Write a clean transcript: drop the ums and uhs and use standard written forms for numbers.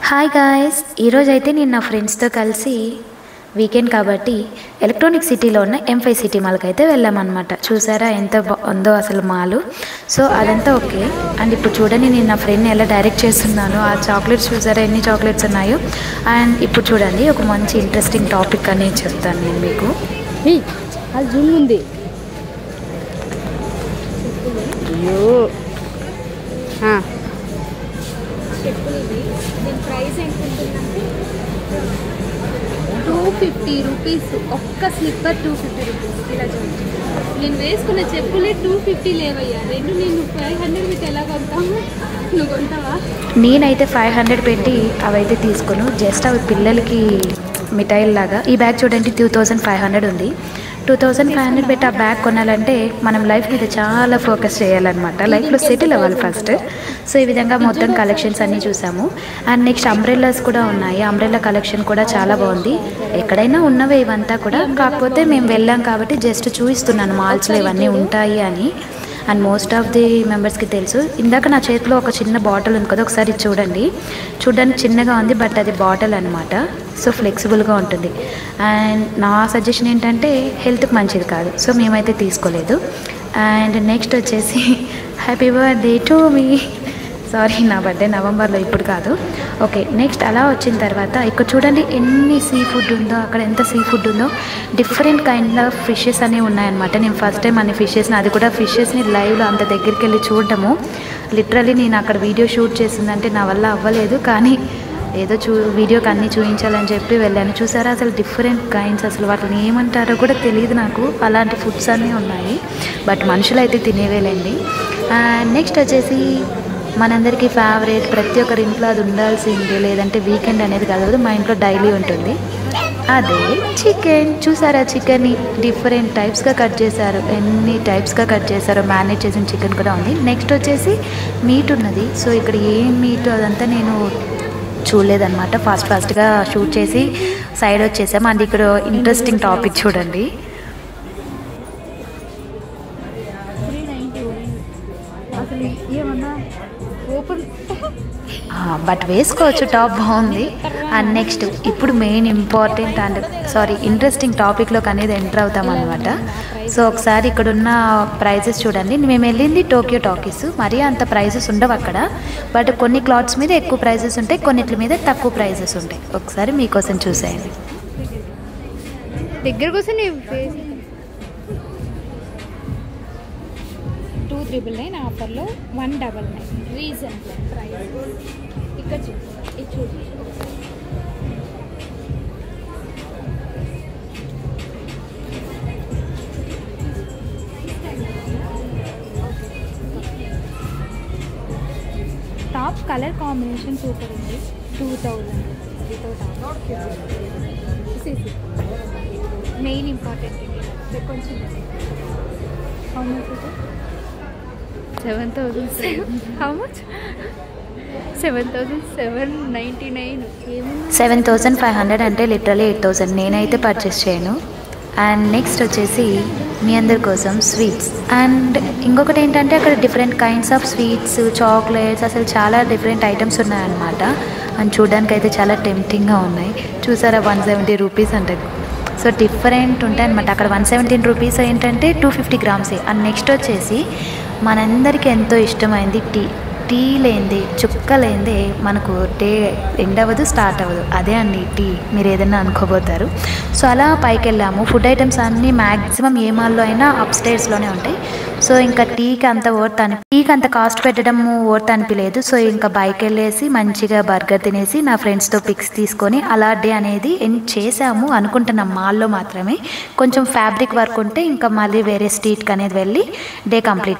Hi guys, ఈరోజు అయితే నేను నా ఫ్రెండ్స్తో కలిసి వీకెండ్ కాబట్టి ఎలక్ట్రానిక్ సిటీలో ఉన్న M5 సిటీ మాల్కి అయితే వెళ్ళామన్నమాట. చూసారా ఎంత బాగుందో అసలు మాలు. సో అదంతా ఓకే. అండ్ ఇప్పుడు చూడండి, నేను నా ఫ్రెండ్ని ఎలా డైరెక్ట్ చేస్తున్నాను. ఆ చాక్లెట్స్ చూసారా ఎన్ని చాక్లెట్స్ ఉన్నాయో. అండ్ ఇప్పుడు చూడండి, ఒక మంచి ఇంట్రెస్టింగ్ టాపిక్ అని చెప్తాను నేను మీకు. అది జూమ్ ఉంది. అయ్యో దీని ప్రైస్ ఎంత ఉంటుందంటే 250 రూపీస్. ఒక్క స్లిప్పర్ 250 రూపీస్. ఇలా చూడండి, నేను వేసుకున్న చెప్పులే 250 లేవయ్యా. రెండు నేను 500 పెట్టి ఎలా కొంటాము? నువ్వు కొంటావా? నేనైతే 500 పెట్టి అవైతే తీసుకోను. జస్ట్ అవి పిల్లలకి మిఠాయిల్లాగా. ఈ బ్యాగ్ చూడండి 2500 ఉంది. 2500 పెట్టి ఆ బ్యాగ్ కొనాలంటే మనం లైఫ్ మీద చాలా ఫోకస్ చేయాలన్నమాట. లైఫ్లో సెటిల్ అవ్వాలి ఫస్ట్. సో ఈ విధంగా మొత్తం కలెక్షన్స్ అన్నీ చూసాము. అండ్ నెక్స్ట్ అంబ్రెల్లాస్ కూడా ఉన్నాయి. అంబ్రెల్లా కలెక్షన్ కూడా చాలా బాగుంది. ఎక్కడైనా ఉన్నవే ఇవంతా కూడా, కాకపోతే మేము వెళ్ళాం కాబట్టి జస్ట్ చూపిస్తున్నాను మాల్స్లో ఇవన్నీ ఉంటాయి అని. అండ్ మోస్ట్ ఆఫ్ ది మెంబర్స్కి తెలుసు. ఇందాక నా చేతిలో ఒక చిన్న బాటిల్ ఉంది కదా, ఒకసారి చూడండి. చూడడానికి చిన్నగా ఉంది, బట్ అది బాటిల్ అనమాట. సో ఫ్లెక్సిబుల్గా ఉంటుంది. అండ్ నా సజెషన్ ఏంటంటే హెల్త్కి మంచిది కాదు, సో మేమైతే తీసుకోలేదు. అండ్ నెక్స్ట్ వచ్చేసి happy birthday to me. Sorry, నా బర్త్డే నవంబర్లో, ఇప్పుడు కాదు. ఓకే, నెక్స్ట్ అలా వచ్చిన తర్వాత ఇక్కడ చూడండి ఎన్ని సీ ఫుడ్ ఉందో. అక్కడ ఎంత సీ ఫుడ్ ఉందో. డిఫరెంట్ కైండ్ ఆఫ్ ఫిషెస్ అనేవి ఉన్నాయన్నమాట. నేను ఫస్ట్ టైం అన్ని ఫిషెస్ని, అది కూడా ఫిషెస్ని లైవ్లో అంత దగ్గరికి వెళ్ళి చూడటము. లిటరలీ నేను అక్కడ వీడియో షూట్ చేసిందంటే నా వల్ల అవ్వలేదు, కానీ ఏదో వీడియోకి అన్నీ చూపించాలని చెప్పి వెళ్ళాను. చూసారా అసలు డిఫరెంట్ కైండ్స్, అసలు వాటిని ఏమంటారో కూడా తెలియదు నాకు. అలాంటి ఫుడ్స్ అన్నీ ఉన్నాయి, బట్ మనుషులు అయితే తినేవేలేండి. నెక్స్ట్ వచ్చేసి మనందరికీ ఫేవరెట్, ప్రతి ఒక్కరి ఇంట్లో అది ఉండాల్సిందే, లేదంటే వీకెండ్ అనేది కాదు, మా ఇంట్లో డైలీ ఉంటుంది. అదే చికెన్. చూసారా చికెన్ని డిఫరెంట్ టైప్స్గా కట్ చేశారు. ఎన్ని టైప్స్గా కట్ చేశారో. మ్యారినేట్ చేసిన చికెన్ కూడా ఉంది. నెక్స్ట్ వచ్చేసి మీట్ ఉన్నది. సో ఇక్కడ ఏం మీట్ అదంతా నేను చూడలేదన్నమాట. ఫాస్ట్గా షూట్ చేసి సైడ్ వచ్చేసాము. అండ్ ఇక్కడ ఇంట్రెస్టింగ్ టాపిక్ చూడండి. అసలు ఏమన్నా ఓపెన్ బట్ వేసుకోవచ్చు, టాప్ బాగుంది. అండ్ నెక్స్ట్ ఇప్పుడు మెయిన్ ఇంపార్టెంట్ అండ్ ఇంట్రెస్టింగ్ టాపిక్లోకి అనేది ఎంటర్ అవుతాం అనమాట. సో ఒకసారి ఇక్కడ ఉన్న ప్రైజెస్ చూడండి. మేము వెళ్ళింది టోక్యో టాకీస్. మరీ అంత ప్రైజెస్ ఉండవు అక్కడ, బట్ కొన్ని క్లాత్స్ మీద ఎక్కువ ప్రైజెస్ ఉంటాయి, కొన్నిటి మీద తక్కువ ప్రైజెస్ ఉంటాయి. ఒకసారి మీకోసం చూసేయండి. దగ్గర కోసం 299 ఆఫర్లో 199 రీజనబుల్ ప్రైస్. ఇక్కడ చూడండి. టాప్ కలర్ కాంబినేషన్ సూపర్ ఉంది. 2000 మెయిన్ ఇంపార్టెంట్ కొంచెం 7,000. How much? 7,799. 7,500 అంటే లిటరలీ 8,000. నేనైతే పర్చేస్ చేయను. అండ్ నెక్స్ట్ వచ్చేసి మీ అందరి కోసం స్వీట్స్. అండ్ ఇంకొకటి ఏంటంటే అక్కడ different kinds of sweets, chocolates, అసలు చాలా డిఫరెంట్ ఐటమ్స్ ఉన్నాయన్నమాట. అండ్ చూడడానికి అయితే చాలా టెంప్టింగ్గా ఉన్నాయి. చూసారా 170 రూపీస్ అంటే. సో డిఫరెంట్ ఉంటాయి అనమాట. అక్కడ 117 రూపీస్ ఏంటంటే 250 గ్రామ్సే. అండ్ నెక్స్ట్ వచ్చేసి మనందరికీ ఎంతో ఇష్టమైంది టీ. టీ లేనిదే, చుక్క లేనిదే మనకు డే ఎండ్ అవ్వదు, స్టార్ట్ అవ్వదు. అదే అండి టీ. మీరు ఏదైనా అనుకోబోతారు. సో అలా పైకి వెళ్ళాము. ఫుడ్ ఐటమ్స్ అన్నీ మ్యాక్సిమం ఏ మాల్లో అయినా అప్ స్టేర్స్లోనే ఉంటాయి. సో ఇంకా టీకి అంత కాస్ట్ పెట్టడం వర్త్ అనిపించలేదు. సో ఇంకా బైక్ వెళ్ళేసి మంచిగా బర్గర్ తినేసి నా ఫ్రెండ్స్తో పిక్స్ తీసుకొని అలా డే అనేది ఎండ్ చేసాము అనుకుంటున్నాం. మాల్లో మాత్రమే కొంచెం ఫ్యాబ్రిక్ వర్క్ ఉంటే ఇంకా మళ్ళీ వేరే స్ట్రీట్కి అనేది వెళ్ళి డే కంప్లీట్.